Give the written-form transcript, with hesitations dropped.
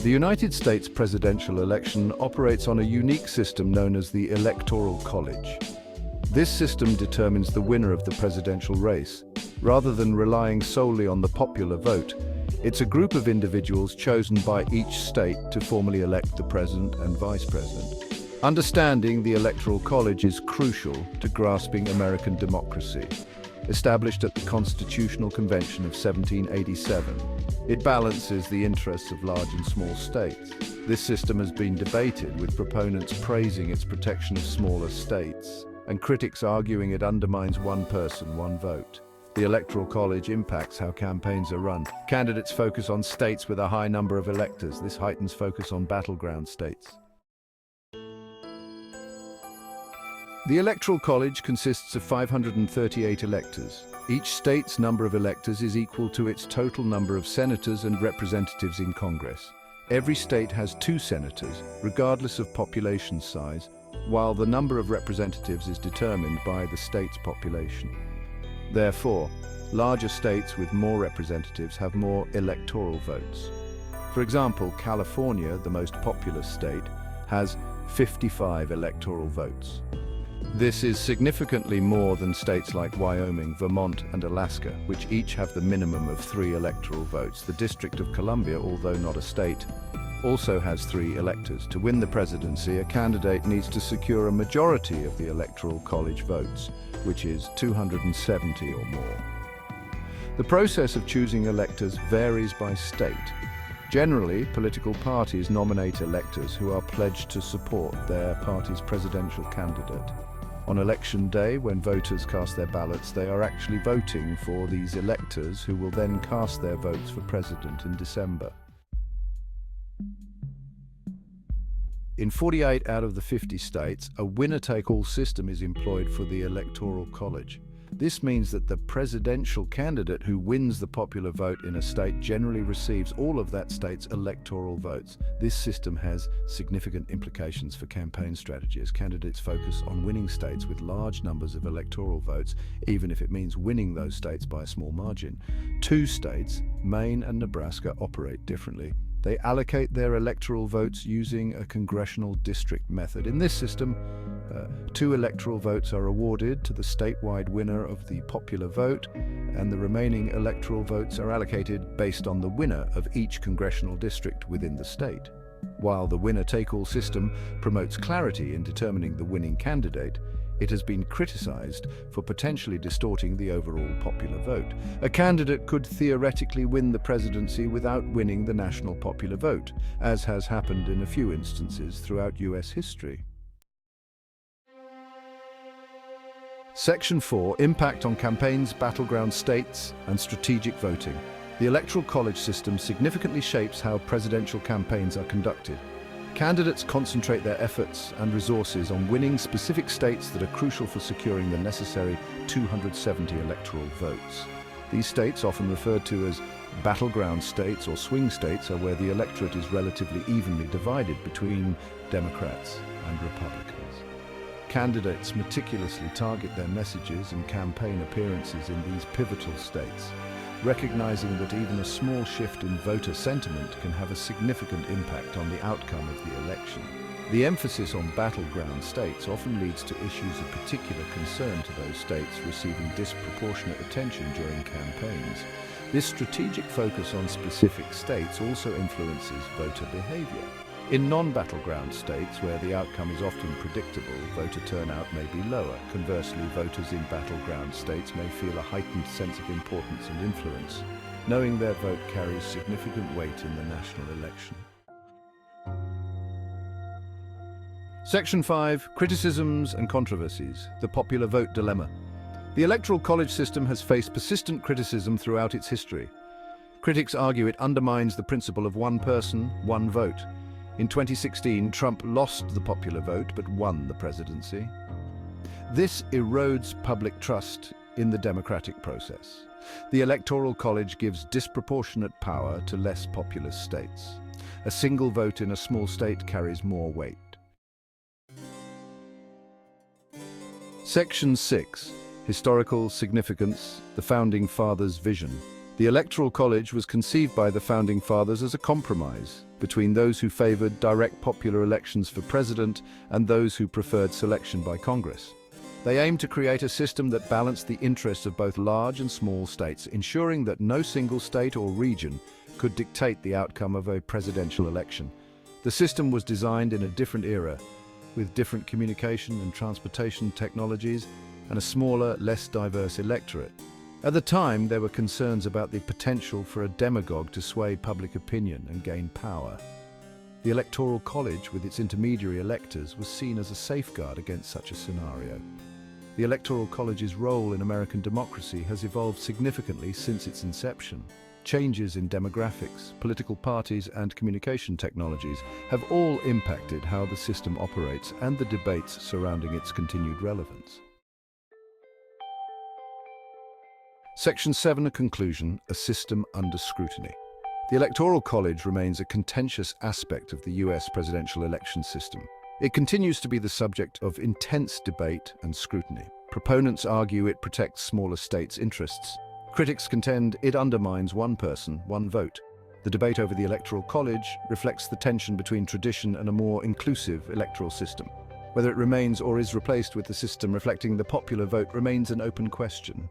The United States presidential election operates on a unique system known as the Electoral College. This system determines the winner of the presidential race. Rather than relying solely on the popular vote, it's a group of individuals chosen by each state to formally elect the president and vice president. Understanding the Electoral College is crucial to grasping American democracy. Established at the Constitutional Convention of 1787, it balances the interests of large and small states. This system has been debated, with proponents praising its protection of smaller states and critics arguing it undermines one person, one vote. The Electoral College impacts how campaigns are run. Candidates focus on states with a high number of electors. This heightens focus on battleground states. The Electoral College consists of 538 electors. Each state's number of electors is equal to its total number of senators and representatives in Congress. Every state has 2 senators, regardless of population size, while the number of representatives is determined by the state's population. Therefore, larger states with more representatives have more electoral votes. For example, California, the most populous state, has 55 electoral votes. This is significantly more than states like Wyoming, Vermont, and Alaska, which each have the minimum of 3 electoral votes. The District of Columbia, although not a state, also has 3 electors. To win the presidency, a candidate needs to secure a majority of the Electoral College votes, which is 270 or more. The process of choosing electors varies by state. Generally, political parties nominate electors who are pledged to support their party's presidential candidate. On election day, when voters cast their ballots, they are actually voting for these electors who will then cast their votes for president in December. In 48 out of the 50 states, a winner-take-all system is employed for the Electoral College. This means that the presidential candidate who wins the popular vote in a state generally receives all of that state's electoral votes. This system has significant implications for campaign strategy, as candidates focus on winning states with large numbers of electoral votes, even if it means winning those states by a small margin. 2 states, Maine and Nebraska, operate differently. They allocate their electoral votes using a congressional district method. In this system, 2 electoral votes are awarded to the statewide winner of the popular vote, and the remaining electoral votes are allocated based on the winner of each congressional district within the state. While the winner-take-all system promotes clarity in determining the winning candidate, it has been criticized for potentially distorting the overall popular vote. A candidate could theoretically win the presidency without winning the national popular vote, as has happened in a few instances throughout US history. Section 4. Impact on campaigns, battleground states, and strategic voting. The Electoral College system significantly shapes how presidential campaigns are conducted. Candidates concentrate their efforts and resources on winning specific states that are crucial for securing the necessary 270 electoral votes. These states, often referred to as battleground states or swing states, are where the electorate is relatively evenly divided between Democrats and Republicans. Candidates meticulously target their messages and campaign appearances in these pivotal states, recognizing that even a small shift in voter sentiment can have a significant impact on the outcome of the election. The emphasis on battleground states often leads to issues of particular concern to those states receiving disproportionate attention during campaigns. This strategic focus on specific states also influences voter behavior. In non-battleground states, where the outcome is often predictable, voter turnout may be lower. Conversely, voters in battleground states may feel a heightened sense of importance and influence, knowing their vote carries significant weight in the national election. Section 5. Criticisms and controversies. The popular vote dilemma. The Electoral College system has faced persistent criticism throughout its history. Critics argue it undermines the principle of one person, one vote. In 2016, Trump lost the popular vote but won the presidency. This erodes public trust in the democratic process. The Electoral College gives disproportionate power to less populous states. A single vote in a small state carries more weight. Section 6. Historical significance, the Founding Fathers' vision. The The Electoral College was conceived by the Founding Fathers as a compromise between those who favored direct popular elections for president and those who preferred selection by Congress. They aimed to create a system that balanced the interests of both large and small states, ensuring that no single state or region could dictate the outcome of a presidential election. The system was designed in a different era, with different communication and transportation technologies and a smaller, less diverse electorate. At the time, there were concerns about the potential for a demagogue to sway public opinion and gain power. The Electoral College, with its intermediary electors, was seen as a safeguard against such a scenario. The Electoral College's role in American democracy has evolved significantly since its inception. Changes in demographics, political parties, and communication technologies have all impacted how the system operates and the debates surrounding its continued relevance. Section 7, a conclusion, a system under scrutiny. The Electoral College remains a contentious aspect of the US presidential election system. It continues to be the subject of intense debate and scrutiny. Proponents argue it protects smaller states' interests. Critics contend it undermines one person, one vote. The debate over the Electoral College reflects the tension between tradition and a more inclusive electoral system. Whether it remains or is replaced with a system reflecting the popular vote remains an open question.